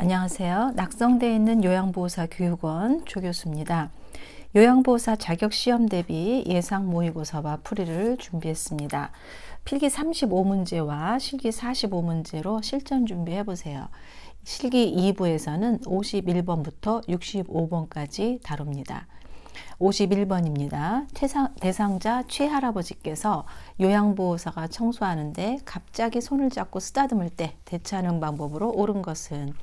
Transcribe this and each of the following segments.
안녕하세요. 낙성대에 있는 요양보호사 교육원 조교수입니다. 요양보호사 자격시험 대비 예상 모의고사와 풀이를 준비했습니다. 필기 35문제와 실기 45문제로 실전 준비해 보세요. 실기 2부에서는 51번부터 65번까지 다룹니다. 51번입니다. 대상자 최할아버지께서 요양보호사가 청소하는데 갑자기 손을 잡고 쓰다듬을 때 대처하는 방법으로 옳은 것은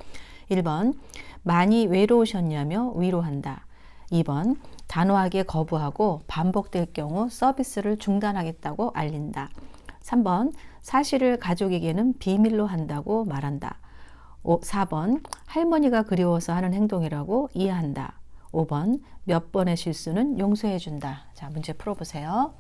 1번 많이 외로우셨냐며 위로한다. 2번 단호하게 거부하고 반복될 경우 서비스를 중단하겠다고 알린다. 3번 사실을 가족에게는 비밀로 한다고 말한다. 4번 할머니가 그리워서 하는 행동이라고 이해한다. 5번 몇 번의 실수는 용서해준다. 자, 문제 풀어보세요.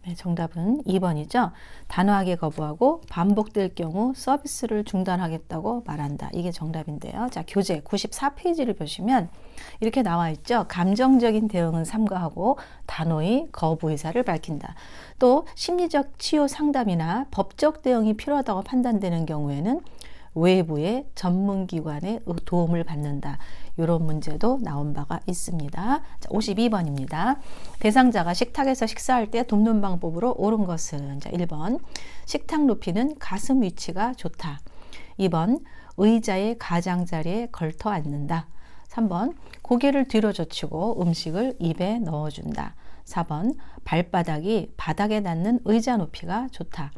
네, 정답은 2번이죠. 단호하게 거부하고 반복될 경우 서비스를 중단하겠다고 말한다. 이게 정답인데요. 자, 교재 94페이지를 보시면 이렇게 나와 있죠. 감정적인 대응은 삼가하고 단호히 거부 의사를 밝힌다. 또 심리적 치유 상담이나 법적 대응이 필요하다고 판단되는 경우에는 외부의 전문기관의 도움을 받는다. 이런 문제도 나온 바가 있습니다. 자, 52번입니다. 대상자가 식탁에서 식사할 때 돕는 방법으로 옳은 것은 자, 1번 식탁 높이는 가슴 위치가 좋다. 2번 의자의 가장자리에 걸터 앉는다. 3번 고개를 뒤로 젖히고 음식을 입에 넣어준다. 4번 발바닥이 바닥에 닿는 의자 높이가 좋다.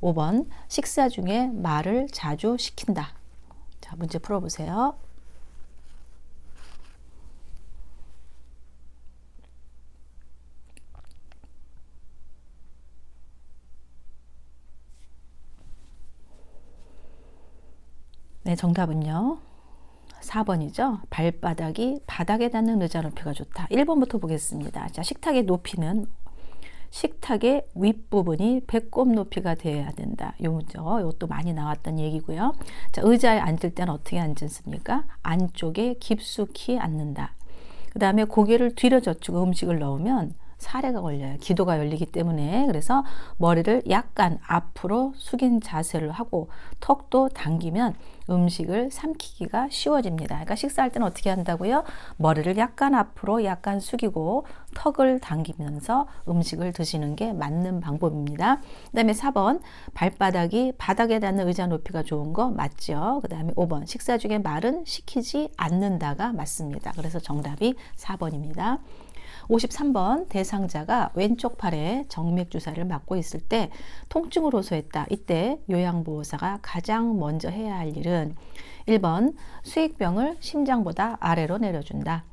5번 식사 중에 말을 자주 시킨다. 자, 문제 풀어보세요. 네, 정답은요. 4번이죠. 발바닥이 바닥에 닿는 의자 높이가 좋다. 1번부터 보겠습니다. 자, 식탁의 높이는 식탁의 윗부분이 배꼽 높이가 되어야 된다. 이것도 많이 나왔던 얘기고요. 자, 의자에 앉을 때는 어떻게 앉습니까? 안쪽에 깊숙이 앉는다. 그 다음에 고개를 뒤로 젖히고 음식을 넣으면 사례가 걸려요. 기도가 열리기 때문에. 그래서 머리를 약간 앞으로 숙인 자세를 하고 턱도 당기면 음식을 삼키기가 쉬워집니다. 그러니까 식사할 때는 어떻게 한다고요? 머리를 약간 앞으로 약간 숙이고 턱을 당기면서 음식을 드시는 게 맞는 방법입니다. 그 다음에 4번 발바닥이 바닥에 닿는 의자 높이가 좋은 거 맞죠? 그 다음에 5번 식사 중에 말은 시키지 않는다가 맞습니다. 그래서 정답이 4번입니다. 53번 대상자가 왼쪽 팔에 정맥 주사를 맞고 있을 때 통증을 호소했다. 이때 요양보호사가 가장 먼저 해야 할 일은 1번 수액병을 심장보다 아래로 내려준다.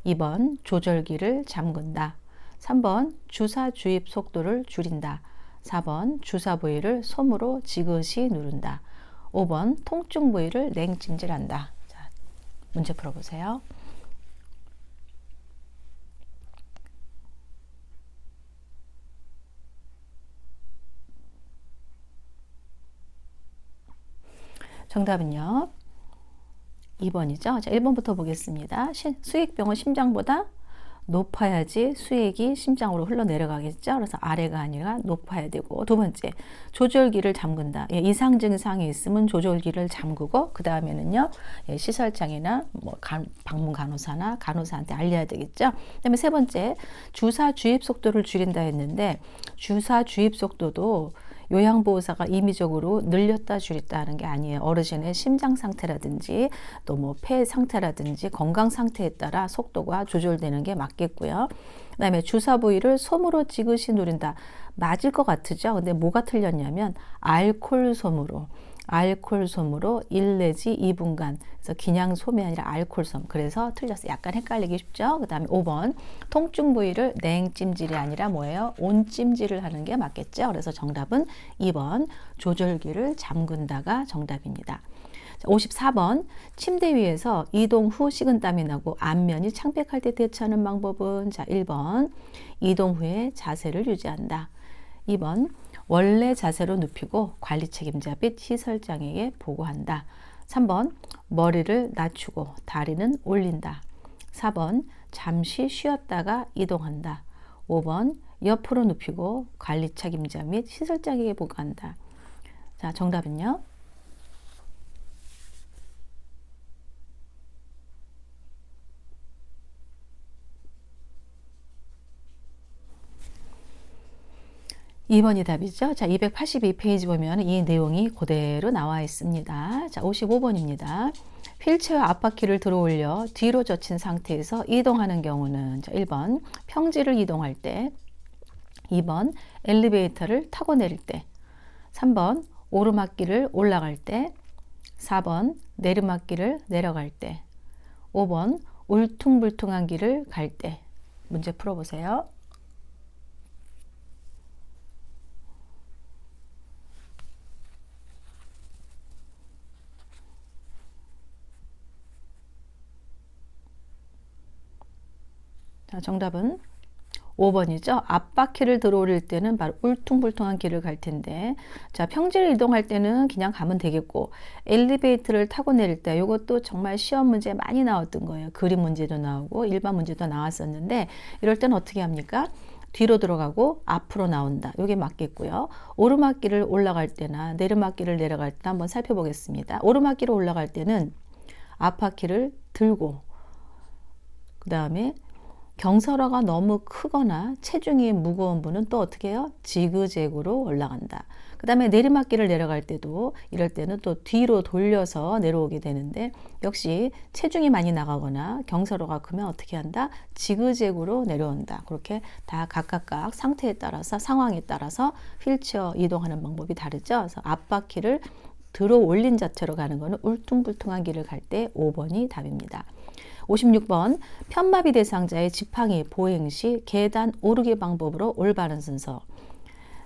2번 조절기를 잠근다. 3번 주사 주입 속도를 줄인다. 4번 주사 부위를 솜으로 지그시 누른다. 5번 통증 부위를 냉찜질한다. 자, 문제 풀어보세요. 정답은요. 2번이죠. 자, 1번부터 보겠습니다. 수액병은 심장보다 높아야지 수액이 심장으로 흘러내려가겠죠. 그래서 아래가 아니라 높아야 되고, 두 번째 조절기를 잠근다. 예, 이상 증상이 있으면 조절기를 잠그고 그 다음에는요 시설장이나 방문 간호사나 간호사한테 알려야 되겠죠. 그다음에 세 번째 주사 주입 속도를 줄인다 했는데 주사 주입 속도도 요양보호사가 임의적으로 늘렸다 줄였다 하는 게 아니에요. 어르신의 심장 상태라든지 또 뭐 폐 상태라든지 건강 상태에 따라 속도가 조절되는 게 맞겠고요. 그 다음에 주사 부위를 솜으로 지그시 누른다. 맞을 것 같으죠? 근데 뭐가 틀렸냐면 알코올 솜으로 1 내지 2분간, 그래서 그냥 솜이 아니라 알코올 솜. 그래서 틀렸어요. 약간 헷갈리기 쉽죠? 그 다음에 5번 통증 부위를 냉찜질이 아니라 뭐예요? 온찜질을 하는 게 맞겠죠? 그래서 정답은 2번 조절기를 잠근다가 정답입니다. 54번 침대 위에서 이동 후 식은땀이 나고 안면이 창백할 때 대처하는 방법은 자 1번 이동 후에 자세를 유지한다. 2번 원래 자세로 눕히고 관리 책임자 및 시설장에게 보고한다. 3번 머리를 낮추고 다리는 올린다. 4번 잠시 쉬었다가 이동한다. 5번 옆으로 눕히고 관리차 임자 및 시설장에게 보고한다. 자, 정답은요? 2번이 답이죠. 자, 282페이지 보면 이 내용이 그대로 나와 있습니다. 자, 55번입니다. 휠체어 앞바퀴를 들어 올려 뒤로 젖힌 상태에서 이동하는 경우는 자, 1번 평지를 이동할 때, 2번 엘리베이터를 타고 내릴 때, 3번 오르막길을 올라갈 때, 4번 내리막길을 내려갈 때, 5번 울퉁불퉁한 길을 갈 때. 문제 풀어보세요. 자, 정답은 5번이죠. 앞바퀴를 들어 올릴 때는 바로 울퉁불퉁한 길을 갈 텐데, 자, 평지를 이동할 때는 그냥 가면 되겠고, 엘리베이터를 타고 내릴 때 이것도 정말 시험 문제 많이 나왔던 거예요. 그림 문제도 나오고 일반 문제도 나왔었는데, 이럴 때는 어떻게 합니까? 뒤로 들어가고 앞으로 나온다. 이게 맞겠고요. 오르막길을 올라갈 때나 내리막길을 내려갈 때 한번 살펴보겠습니다. 오르막길을 올라갈 때는 앞바퀴를 들고, 그 다음에 경사로가 너무 크거나 체중이 무거운 분은 또 어떻게 해요? 지그재그로 올라간다. 그 다음에 내리막길을 내려갈 때도 이럴 때는 또 뒤로 돌려서 내려오게 되는데, 역시 체중이 많이 나가거나 경사로가 크면 어떻게 한다? 지그재그로 내려온다. 그렇게 다 각각 상태에 따라서, 상황에 따라서 휠체어 이동하는 방법이 다르죠. 그래서 앞바퀴를 들어 올린 자체로 가는 거는 울퉁불퉁한 길을 갈 때 5번이 답입니다. 56번 편마비 대상자의 지팡이 보행 시 계단 오르기 방법으로 올바른 순서.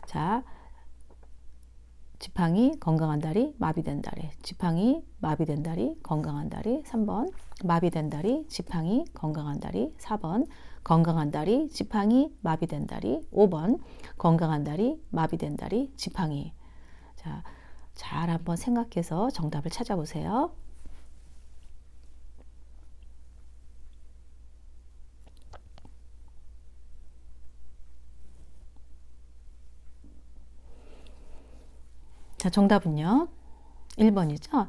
자, 지팡이 건강한 다리 마비된 다리, 지팡이 마비된 다리 건강한 다리. 3번 마비된 다리 지팡이 건강한 다리. 4번 건강한 다리 지팡이 마비된 다리. 5번 건강한 다리 마비된 다리 지팡이. 자, 잘 한번 생각해서 정답을 찾아보세요. 자, 정답은요. 1번이죠.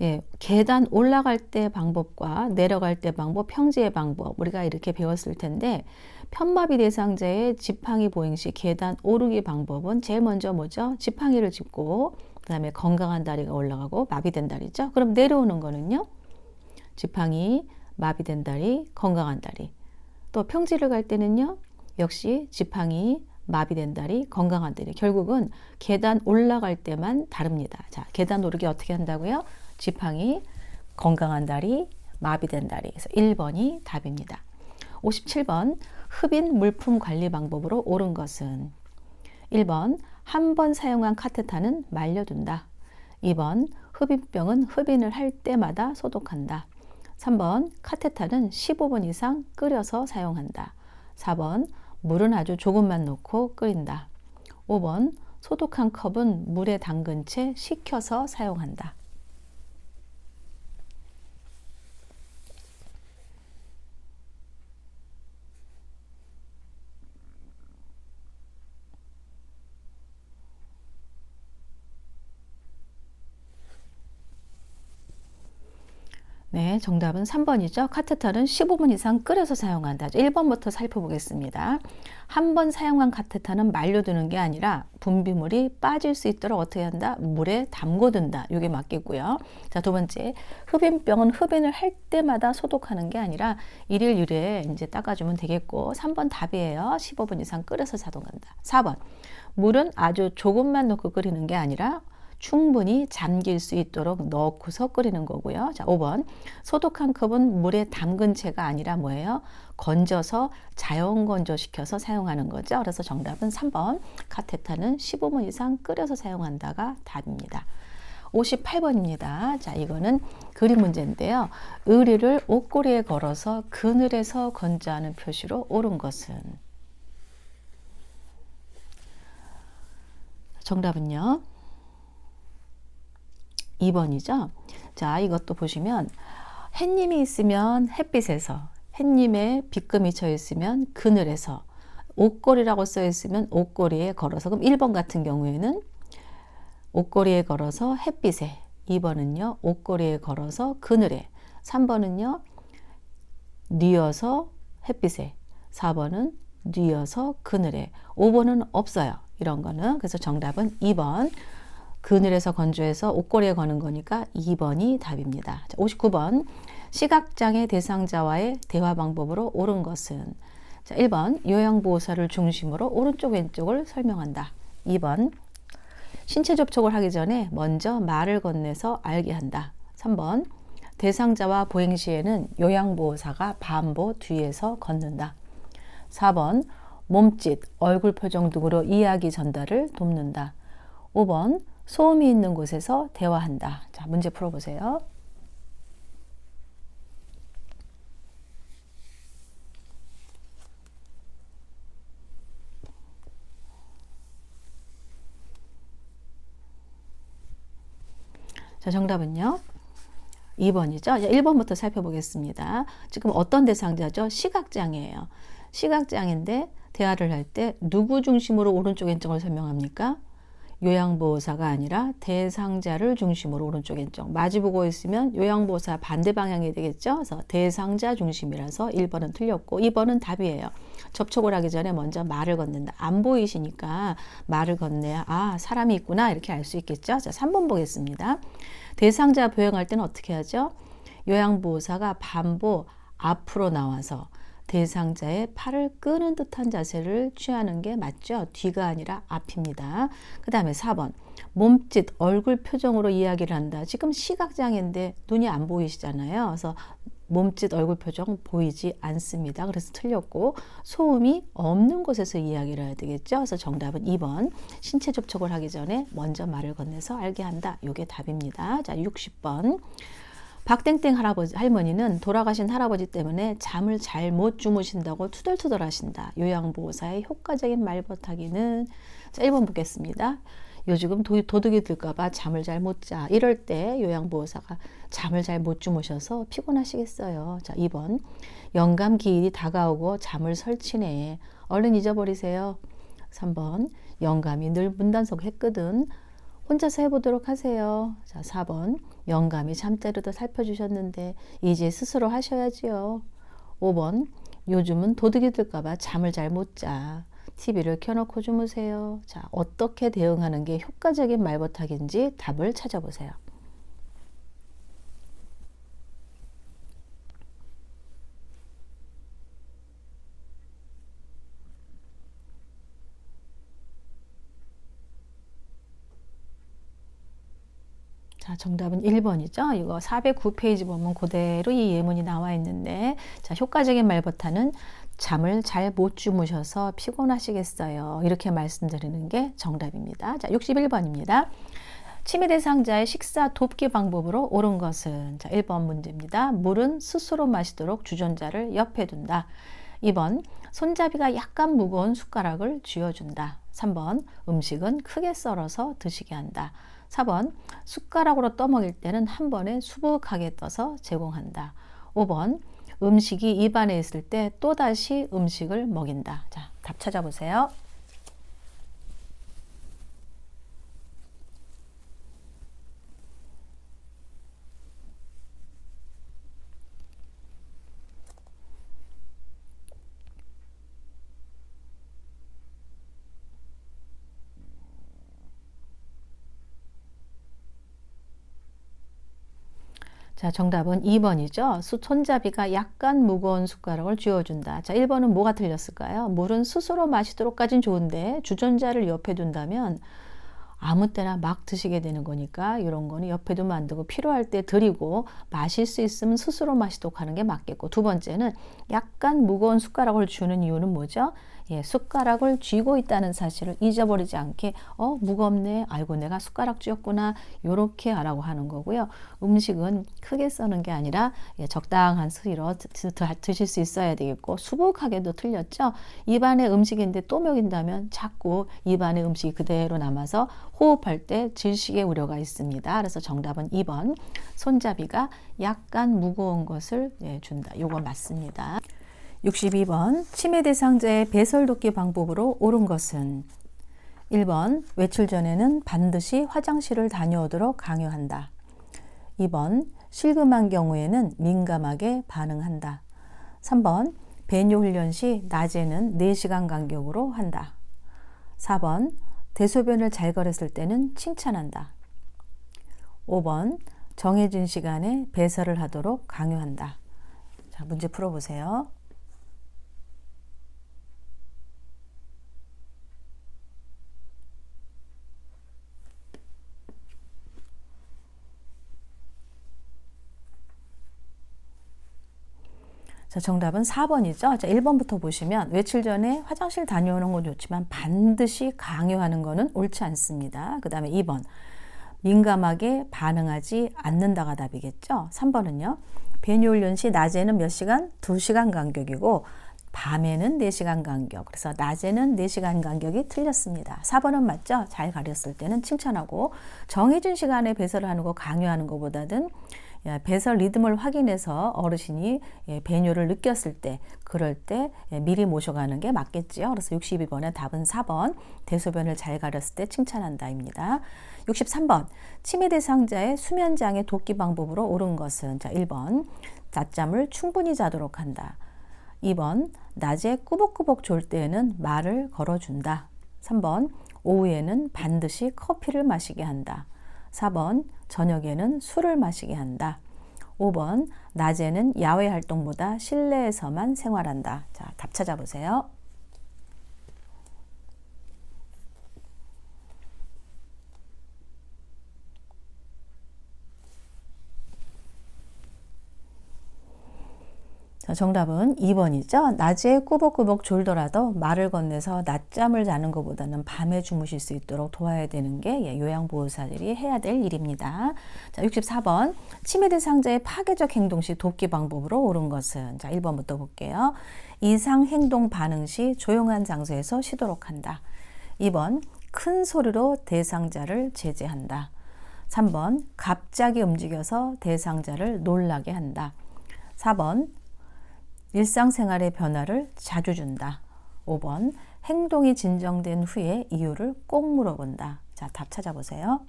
예, 계단 올라갈 때 방법과 내려갈 때 방법, 평지의 방법 우리가 이렇게 배웠을 텐데, 편마비 대상자의 지팡이 보행 시 계단 오르기 방법은 제일 먼저 뭐죠? 지팡이를 짚고 그 다음에 건강한 다리가 올라가고 마비된 다리죠. 그럼 내려오는 거는요. 지팡이, 마비된 다리, 건강한 다리. 또 평지를 갈 때는요. 역시 지팡이, 마비된 다리, 건강한 다리. 결국은 계단 올라갈 때만 다릅니다. 자, 계단 오르기 어떻게 한다고요? 지팡이, 건강한 다리, 마비된 다리. 그래서 1번이 답입니다. 57번 흡인 물품 관리 방법으로 옳은 것은 1번 한 번 사용한 카테타는 말려둔다. 2번 흡인병은 흡인을 할 때마다 소독한다. 3번 카테타는 15분 이상 끓여서 사용한다. 4번 물은 아주 조금만 넣고 끓인다. 5번 소독한 컵은 물에 담근 채 식혀서 사용한다. 네, 정답은 3번이죠. 카테타는 15분 이상 끓여서 사용한다. 1번부터 살펴보겠습니다. 한 번 사용한 카테타는 말려두는 게 아니라 분비물이 빠질 수 있도록 어떻게 한다? 물에 담궈둔다. 이게 맞겠고요. 자, 두 번째, 흡인병은 흡인을 할 때마다 소독하는 게 아니라 일일 일회 이제 닦아주면 되겠고, 3번 답이에요. 15분 이상 끓여서 사용한다. 4번, 물은 아주 조금만 넣고 끓이는 게 아니라 충분히 잠길 수 있도록 넣고서 끓이는 거고요. 자, 5번 소독한 컵은 물에 담근 채가 아니라 뭐예요? 건져서 자연 건조시켜서 사용하는 거죠. 그래서 정답은 3번 카테타는 15분 이상 끓여서 사용한다가 답입니다. 58번입니다. 자, 이거는 그림 문제인데요. 의리를 옷걸이에 걸어서 그늘에서 건조하는 표시로 옳은 것은? 정답은요. 2번이죠. 자, 이것도 보시면 햇님이 있으면 햇빛에서, 햇님에 빗금이 쳐 있으면 그늘에서, 옷걸이라고 써 있으면 옷걸이에 걸어서. 그럼 1번 같은 경우에는 옷걸이에 걸어서 햇빛에, 2번은요 옷걸이에 걸어서 그늘에, 3번은요 뉘어서 햇빛에, 4번은 뉘어서 그늘에, 5번은 없어요. 이런 거는. 그래서 정답은 2번. 그늘에서 건조해서 옷걸이에 거는 거니까 2번이 답입니다. 자, 59번. 시각장애 대상자와의 대화 방법으로 옳은 것은? 자, 1번. 요양보호사를 중심으로 오른쪽 왼쪽을 설명한다. 2번. 신체 접촉을 하기 전에 먼저 말을 건네서 알게 한다. 3번. 대상자와 보행 시에는 요양보호사가 반보 뒤에서 걷는다. 4번. 몸짓, 얼굴 표정 등으로 이야기 전달을 돕는다. 5번. 소음이 있는 곳에서 대화한다. 자, 문제 풀어보세요. 자, 정답은요 2번이죠. 1번부터 살펴보겠습니다. 지금 어떤 대상자죠? 시각장애예요. 시각장애인데 대화를 할 때 누구 중심으로 오른쪽 왼쪽을 설명합니까? 요양보호사가 아니라 대상자를 중심으로 오른쪽 왼쪽. 마주보고 있으면 요양보호사 반대 방향이 되겠죠. 그래서 대상자 중심이라서 1번은 틀렸고 2번은 답이에요. 접촉을 하기 전에 먼저 말을 건넨다. 안 보이시니까 말을 건네야 아 사람이 있구나 이렇게 알 수 있겠죠. 자, 3번 보겠습니다. 대상자 보행할 때는 어떻게 하죠? 요양보호사가 반보 앞으로 나와서 대상자의 팔을 끄는 듯한 자세를 취하는 게 맞죠? 뒤가 아니라 앞입니다. 그 다음에 4번. 몸짓, 얼굴 표정으로 이야기를 한다. 지금 시각장애인데 눈이 안 보이시잖아요. 그래서 몸짓, 얼굴 표정 보이지 않습니다. 그래서 틀렸고 소음이 없는 곳에서 이야기를 해야 되겠죠. 그래서 정답은 2번. 신체 접촉을 하기 전에 먼저 말을 건네서 알게 한다. 이게 답입니다. 자, 60번. 박땡땡 할머니는 돌아가신 할아버지 때문에 잠을 잘 못 주무신다고 투덜투덜 하신다. 요양보호사의 효과적인 말버타기는? 자, 1번 보겠습니다. 요즘 도둑이 들까봐 잠을 잘 못 자. 이럴 때 요양보호사가 잠을 잘 못 주무셔서 피곤하시겠어요. 자, 2번. 영감 기일이 다가오고 잠을 설치네. 얼른 잊어버리세요. 3번. 영감이 늘 문단속 했거든. 혼자서 해보도록 하세요. 자, 4번. 영감이 잠자리도 살펴주셨는데 이제 스스로 하셔야지요. 5번. 요즘은 도둑이 들까봐 잠을 잘 못 자. TV를 켜놓고 주무세요. 자, 어떻게 대응하는 게 효과적인 말버타기인지 답을 찾아보세요. 자, 정답은 1번이죠. 이거 409페이지 보면 그대로 이 예문이 나와 있는데, 자, 효과적인 말버타는 잠을 잘 못 주무셔서 피곤하시겠어요. 이렇게 말씀드리는 게 정답입니다. 자, 61번입니다. 치매 대상자의 식사 돕기 방법으로 옳은 것은? 자, 1번 문제입니다. 물은 스스로 마시도록 주전자를 옆에 둔다. 2번, 손잡이가 약간 무거운 숟가락을 쥐어준다. 3번, 음식은 크게 썰어서 드시게 한다. 4번, 숟가락으로 떠먹일 때는 한 번에 수북하게 떠서 제공한다. 5번, 음식이 입안에 있을 때 또다시 음식을 먹인다. 자, 답 찾아보세요. 자, 정답은 2번이죠. 손잡이가 약간 무거운 숟가락을 쥐어준다. 자, 1번은 뭐가 틀렸을까요? 물은 스스로 마시도록까진 좋은데 주전자를 옆에 둔다면 아무 때나 막 드시게 되는 거니까 이런 거는 옆에 두면 안 되고 필요할 때 드리고 마실 수 있으면 스스로 마시도록 하는 게 맞겠고, 두 번째는 약간 무거운 숟가락을 주는 이유는 뭐죠? 예, 숟가락을 쥐고 있다는 사실을 잊어버리지 않게 무겁네, 아이고 내가 숟가락 쥐었구나, 요렇게 하라고 하는 거고요. 음식은 크게 써는 게 아니라 적당한 수위로 드실 수 있어야 되겠고, 수북하게도 틀렸죠. 입안에 음식인데 또 먹인다면 자꾸 입안에 음식이 그대로 남아서 호흡할 때 질식의 우려가 있습니다. 그래서 정답은 2번. 손잡이가 약간 무거운 것을 준다. 요거 맞습니다. 62번. 치매 대상자의 배설 돕기 방법으로 옳은 것은 1번. 외출 전에는 반드시 화장실을 다녀오도록 강요한다. 2번. 실금한 경우에는 민감하게 반응한다. 3번. 배뇨 훈련 시 낮에는 4시간 간격으로 한다. 4번. 대소변을 잘 거렸을 때는 칭찬한다. 5번. 정해진 시간에 배설을 하도록 강요한다. 자, 문제 풀어보세요. 자, 정답은 4번이죠. 자, 1번부터 보시면 외출 전에 화장실 다녀오는 건 좋지만 반드시 강요하는 것은 옳지 않습니다. 그 다음에 2번. 민감하게 반응하지 않는다가 답이겠죠. 3번은요. 배뇨 훈련 시 낮에는 몇 시간? 2시간 간격이고 밤에는 4시간 간격. 그래서 낮에는 4시간 간격이 틀렸습니다. 4번은 맞죠? 잘 가렸을 때는 칭찬하고 정해진 시간에 배설을 하는 거 강요하는 것보다는 배설 리듬을 확인해서 어르신이 배뇨를 느꼈을 때 그럴 때 미리 모셔가는 게 맞겠지요. 그래서 62번의 답은 4번. 대소변을 잘 가렸을 때 칭찬한다입니다. 63번. 치매 대상자의 수면장애 돕기 방법으로 옳은 것은 자 1번. 낮잠을 충분히 자도록 한다. 2번. 낮에 꾸벅꾸벅 졸 때에는 말을 걸어준다. 3번. 오후에는 반드시 커피를 마시게 한다. 4번. 저녁에는 술을 마시게 한다. 5번. 낮에는 야외 활동보다 실내에서만 생활한다. 자, 답 찾아보세요. 자, 정답은 2번이죠. 낮에 꾸벅꾸벅 졸더라도 말을 건네서 낮잠을 자는 것보다는 밤에 주무실 수 있도록 도와야 되는 게 요양보호사들이 해야 될 일입니다. 자, 64번. 치매 대상자의 파괴적 행동 시 돕기 방법으로 옳은 것은 자, 1번부터 볼게요. 이상 행동 반응 시 조용한 장소에서 쉬도록 한다. 2번. 큰 소리로 대상자를 제재한다. 3번. 갑자기 움직여서 대상자를 놀라게 한다. 4번. 일상생활의 변화를 자주 준다. 5번. 행동이 진정된 후에 이유를 꼭 물어본다. 자, 답 찾아보세요.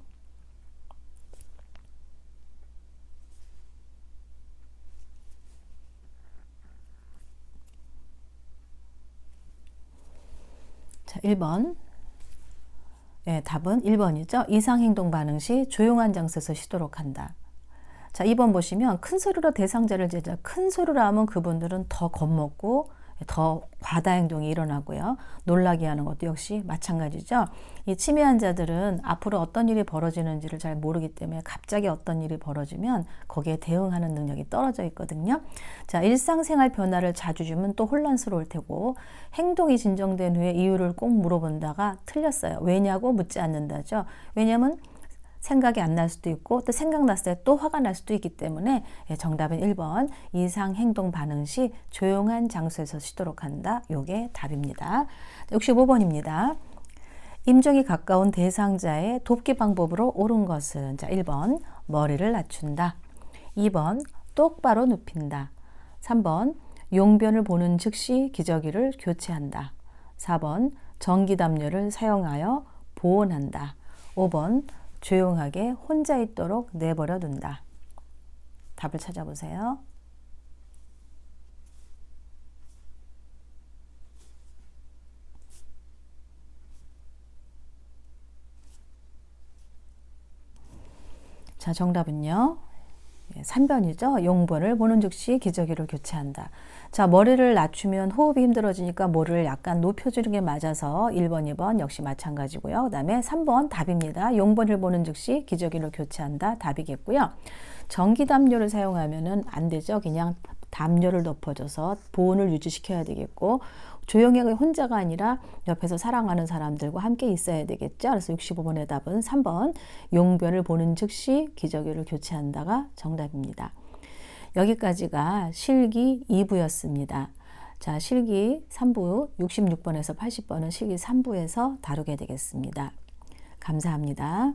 자, 1번. 네, 답은 1번이죠. 이상행동 반응 시 조용한 장소에서 쉬도록 한다. 자, 2번 보시면 큰 소리로 대상자를 제자. 큰 소리로 하면 그분들은 더 겁먹고 더 과다 행동이 일어나고요. 놀라게 하는 것도 역시 마찬가지죠. 이 치매 환자들은 앞으로 어떤 일이 벌어지는지를 잘 모르기 때문에 갑자기 어떤 일이 벌어지면 거기에 대응하는 능력이 떨어져 있거든요. 자, 일상생활 변화를 자주 주면 또 혼란스러울 테고 행동이 진정된 후에 이유를 꼭 물어본다가 틀렸어요. 왜냐고 묻지 않는다죠. 왜냐하면 생각이 안 날 수도 있고 또 생각났을 때 또 화가 날 수도 있기 때문에 정답은 1번. 이상 행동 반응 시 조용한 장소에서 쉬도록 한다. 요게 답입니다. 65번입니다. 임종이 가까운 대상자의 돕기 방법으로 옳은 것은 자 1번. 머리를 낮춘다. 2번. 똑바로 눕힌다. 3번. 용변을 보는 즉시 기저귀를 교체한다. 4번. 전기담요를 사용하여 보온한다. 5번. 조용하게 혼자 있도록 내버려 둔다. 답을 찾아보세요. 자, 정답은요. 3번이죠. 용변을 보는 즉시 기저귀를 교체한다. 자, 머리를 낮추면 호흡이 힘들어지니까 머리를 약간 높여주는 게 맞아서 1번, 2번 역시 마찬가지고요. 그 다음에 3번 답입니다. 용변을 보는 즉시 기저귀를 교체한다. 답이겠고요. 전기담요를 사용하면은 안 되죠. 그냥 담요를 덮어줘서 보온을 유지시켜야 되겠고 조용하게 혼자가 아니라 옆에서 사랑하는 사람들과 함께 있어야 되겠죠. 그래서 65번의 답은 3번. 용변을 보는 즉시 기저귀를 교체한다가 정답입니다. 여기까지가 실기 2부였습니다. 자, 실기 3부 66번에서 80번은 실기 3부에서 다루게 되겠습니다. 감사합니다.